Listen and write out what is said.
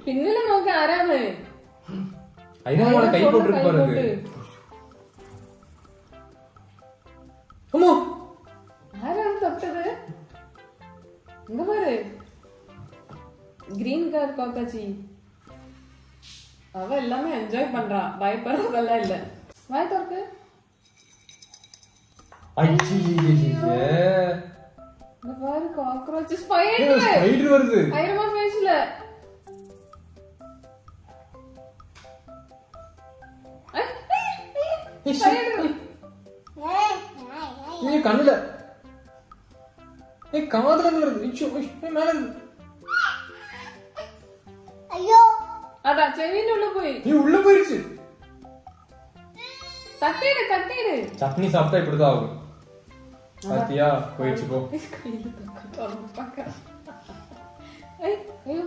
പിന്നില് നോക്ക് ആരാണ് അതിനാണ് കൈ പോട്ടിരിക്കുന്നത്. ആരാണ് തൊട്ടത്? എന്താ പാரு கிரீன் கலர் காக்காச்சி. அவ எல்லாமே என்ஜாய் பண்றா, பயப்படுறதெல்லாம் இல்ல. வாய் திறக்கு. இந்த பாரு காக்ரோச் ஸ்பைடர் வருது. ஐரமா ஃபேஸ்ல. நீ கண்ணுல ஏய் காதுல வருது. மேல ஐயோ அட செவின் உள்ள போய். நீ உள்ள போயிடுச்சு. தட்டிடு தட்டிடு. சட்னி சாப்பிட்டா இப்படிதான் ஆகும். பாத்தியா போயிடுச்சு போ. கையில தக்க பாக்க. ஐயோ